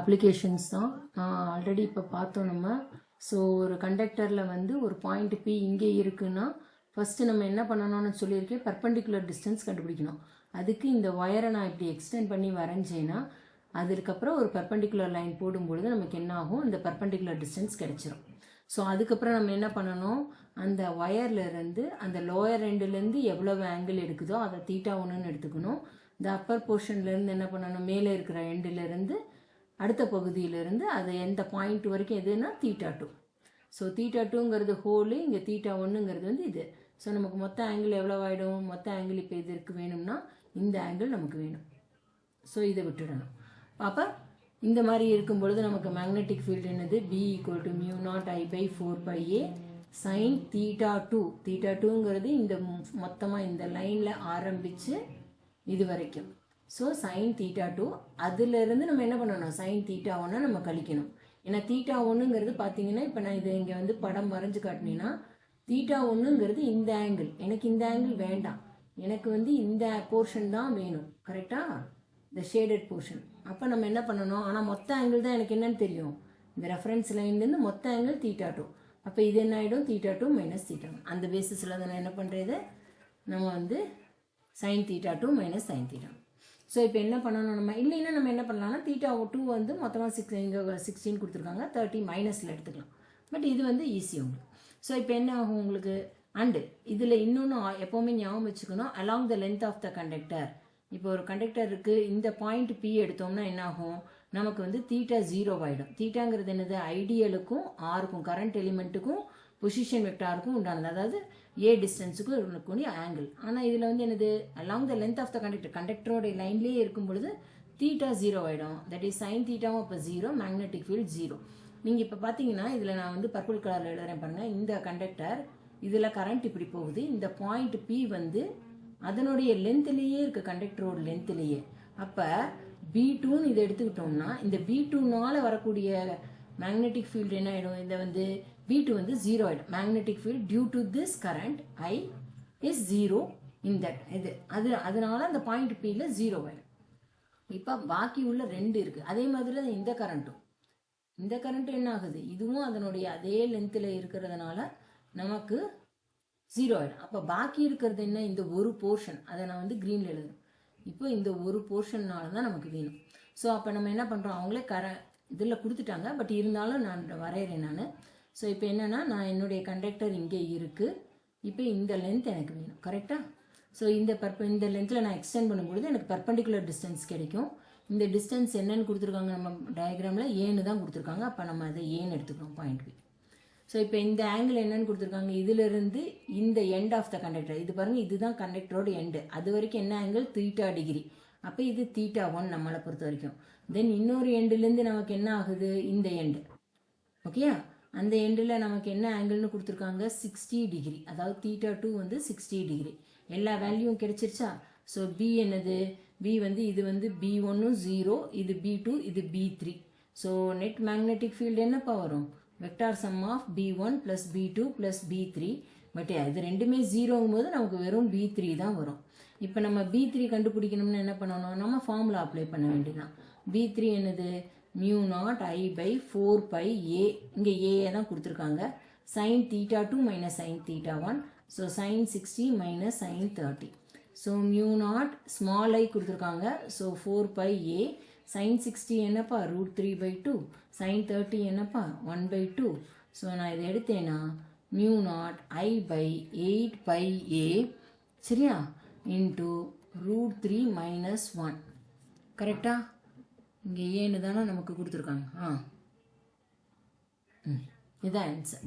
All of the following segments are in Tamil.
அப்ளிகேஷன்ஸ் தான் ஆல்ரெடி இப்போ பார்த்தோம் நம்ம. ஸோ ஒரு கண்டக்டரில் வந்து ஒரு பாயிண்ட் பி இங்கே இருக்குன்னா ஃபஸ்ட்டு நம்ம என்ன பண்ணணும்னு சொல்லியிருக்கேன், பர்பண்டிகுலர் டிஸ்டன்ஸ் கண்டுபிடிக்கணும். அதுக்கு இந்த ஒயரை நான் இப்படி எக்ஸ்டெண்ட் பண்ணி வரைஞ்சேன்னா அதுக்கப்புறம் ஒரு பர்பண்டிகுலர் லைன் போடும்பொழுது நமக்கு என்ன ஆகும், இந்த பர்பண்டிகுலர் டிஸ்டன்ஸ் கிடைச்சிரும். ஸோ அதுக்கப்புறம் நம்ம என்ன பண்ணணும், அந்த ஒயர்லேருந்து அந்த லோயர் எண்டுலேருந்து எவ்வளவு ஆங்கிள் எடுக்குதோ அதை தீட்டா ஒன்றுன்னு எடுத்துக்கணும். இந்த அப்பர் போர்ஷன்லேருந்து என்ன பண்ணணும், மேலே இருக்கிற எண்டுலேருந்து அடுத்த பகுதியிலேருந்து அது எந்த பாயிண்ட் வரைக்கும் எதுனா தீட்டா டூ. ஸோ தீட்டா டூங்கிறது ஹோலு, இங்கே தீட்டா ஒன்றுங்கிறது வந்து இது. ஸோ நமக்கு மொத்த ஆங்கிள் எவ்வளோ ஆகிடும், மொத்த ஆங்கிள் இப்போ இதற்கு வேணும்னா இந்த ஆங்கிள் நமக்கு வேணும். ஸோ இதை விட்டுடணும். அப்போ இந்த மாதிரி இருக்கும் பொழுது நமக்கு மேக்னெட்டிக் ஃபீல்டு என்னது, B equal to mu naught I by 4πa sine theta two. Theta டூங்கிறது இந்த மொத்தமாக இந்த லைனில் ஆரம்பித்து இது வரைக்கும். ஸோ சைன் தீட்டா டூ, அதுலேருந்து நம்ம என்ன பண்ணணும், சைன் தீட்டா ஒன்று நம்ம கழிக்கணும். ஏன்னா தீட்டா ஒன்றுங்கிறது பார்த்தீங்கன்னா இப்போ நான் இதை இங்கே வந்து படம் வரைஞ்சி காட்டினேன்னா தீட்டா ஒன்றுங்கிறது இந்த ஆங்கிள், எனக்கு இந்த ஆங்கிள் வேண்டாம், எனக்கு வந்து இந்த போர்ஷன் தான் வேணும். கரெக்டாக, இந்த ஷேடட் போர்ஷன். அப்போ நம்ம என்ன பண்ணணும், ஆனால் மொத்த ஆங்கிள் தான் எனக்கு என்னன்னு தெரியும், இந்த ரெஃபரன்ஸ் லைன்லேருந்து மொத்த ஆங்கிள் தீட்டா டூ. அப்போ இது என்ன ஆகிடும், theta two minus theta one. அந்த பேசிஸில் தான் நான் என்ன பண்ணுறது, நம்ம வந்து sine theta two minus sine theta. So இப்போ என்ன பண்ணணும், நம்ம இல்லைன்னா நம்ம என்ன பண்ணலாம்னா தீட்டா டூ வந்து மொத்தமாக இங்கே 16 கொடுத்துருக்காங்க, 30 மைனஸில் எடுத்துக்கலாம். பட் இது வந்து ஈஸி உங்களுக்கு. ஸோ இப்போ என்ன ஆகும் உங்களுக்கு, அண்டு இதில் இன்னொன்று எப்போவுமே ஞாபகம் வச்சுக்கணும், along the length of the conductor. இப்போ ஒரு கண்டக்டர் இருக்குது, இந்த பாயிண்ட் பி எடுத்தோம்னா என்ன ஆகும், நமக்கு வந்து தீட்டா 0 ஆகிடும். தீட்டாங்கிறது என்னது, ஐடியலுக்கும் ஆருக்கும் கரண்ட் எலிமெண்ட்டுக்கும் பொசிஷன் வெக்டாருக்கும் உண்டானது, அதாவது ஏ டிஸ்டன்ஸுக்கும் இருக்கக்கூடிய ஆங்கிள். ஆனால் இதில் வந்து என்னது, along the length of the conductor, கண்டக்டரோட லைன்லேயே இருக்கும் பொழுது தீட்டா 0 ஆகிடும். தட் இஸ் சைன் தீட்டாவும் இப்போ 0, மேக்னெட்டிக் ஃபீல்ட் 0. நீங்கள் இப்போ பார்த்தீங்கன்னா இதில் நான் வந்து பர்பிள் கலரில் எழுதுறேன் பாருங்கள். இந்த கண்டக்டர் இதில் கரண்ட் இப்படி போகுது, இந்த பாயிண்ட் பி வந்து அதனுடைய லென்த்லேயே இருக்கு, கண்டக்டரோட லென்த்லேயே. அப்போ பி2ன்னு இதை எடுத்துக்கிட்டோம்னா இந்த பி2னால வரக்கூடிய மேக்னெட்டிக் ஃபீல்டு என்ன ஆகிடும், இந்த வந்து B2 வந்து 0 ஆகிடும். Magnetic field due to this current I is 0 in that இது அதனால அந்த பாயிண்ட் பியில் 0 ஆகிடும். இப்போ பாக்கி உள்ள 2 இருக்குது. அதே மாதிரி தான் இந்த கரண்ட்டும் என்ன ஆகுது, இதுவும் அதனுடைய அதே லென்த்தில் இருக்கிறதுனால நமக்கு 0 ஆகிடும். அப்போ பாக்கி இருக்கிறது என்ன, இந்த ஒரு போர்ஷன், அதை நான் வந்து க்ரீனில் எழுதுறேன். இப்போ இந்த ஒரு போர்ஷன்னால தான் நமக்கு வேணும். ஸோ அப்போ நம்ம என்ன பண்ணுறோம், அவங்களே இதில் கொடுத்துட்டாங்க, பட் இருந்தாலும் நான் வரைகிறேன் நான். ஸோ இப்போ என்னென்னா, நான் என்னுடைய கண்டக்டர் இங்கே இருக்குது, இப்போ இந்த லென்த் எனக்கு வேணும். கரெக்டாக, ஸோ இந்த லென்த்தில் நான் எக்ஸ்டெண்ட் பண்ணும்பொழுது எனக்கு பர்பண்டிகுலர் டிஸ்டன்ஸ் கிடைக்கும். இந்த டிஸ்டன்ஸ் என்னன்னு கொடுத்துருக்காங்க, நம்ம டயக்ராமில் ஏன்னு தான் கொடுத்துருக்காங்க. அப்போ நம்ம அதை ஏன்னு எடுத்துக்கிறோம், பாயிண்ட் பி. ஸோ இப்போ இந்த ஆங்கிள் என்னன்னு கொடுத்துருக்காங்க, இதிலிருந்து இந்த எண்ட் ஆஃப் த கண்டக்டர், இது பாருங்கள், இதுதான் கண்டக்டரோட எண்டு, அது வரைக்கும் என்ன ஆங்கிள், தீட்டா டிகிரி. அப்போ இது தீட்டா 1 நம்மளை பொறுத்த வரைக்கும். தென் இன்னொரு எண்டுலேருந்து நமக்கு என்ன ஆகுது, இந்த எண்டு. ஓகேயா, அந்த எண்டில் நமக்கு என்ன ஆங்கிள்னு கொடுத்துருக்காங்க, 60 டிகிரி. அதாவது தீட்டா 2 வந்து 60 டிகிரி. எல்லா வேல்யூவும் கிடைச்சிருச்சா. ஸோ பி என்னது, பி வந்து இது வந்து B1 0, இது B2, இது B3. So net magnetic field என்னப்பா வரும், vector some of B1 + B2 + B3. But இது ரெண்டுமே 0ங்கும் போது நமக்கு வெறும் B3 தான் வரும். இப்போ நம்ம B3 கண்டுபிடிக்கணும்னு என்ன பண்ணணும், நம்ம ஃபார்முலா அப்ளை பண்ண வேண்டியதான். B3 என்னது, mu naught I by 4πa, இங்கே ஏ தான் கொடுத்துருக்காங்க, sine theta 2 minus sine theta 1. So sine 60 minus sine 30. So mu naught small I கொடுத்துருக்காங்க, ஸோ 4πa சைன் 60 என்னப்பா, √3/2, சைன் 30 என்னப்பா, 1/2. ஸோ நான் இதை எடுத்தேன்னா mu naught I by 8πa, சரியா, இன்ட்டு √3 - 1. கரெக்டா, இங்கே ஏன்னு தானே நமக்கு கொடுத்துருக்காங்க. இதுதான் ஆன்சர்.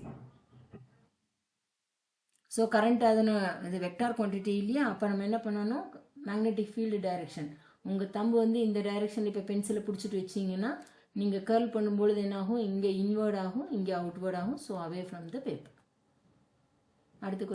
ஸோ கரண்ட் அதனை இது வெக்டார் குவான்டிட்டி இல்லையா. அப்போ நம்ம என்ன பண்ணணும், மேக்னெட்டிக் ஃபீல்டு டைரக்ஷன், உங்கள் தம்பு வந்து இந்த டைரக்ஷன் இப்போ பென்சிலை பிடிச்சிட்டு வச்சிங்கன்னா நீங்கள் கர்ல் பண்ணும்பொழுது என்னாகும், இங்கே இன்வேர்ட் ஆகும், இங்கே அவுட்வேர்ட் ஆகும். So away from the paper. அடுத்து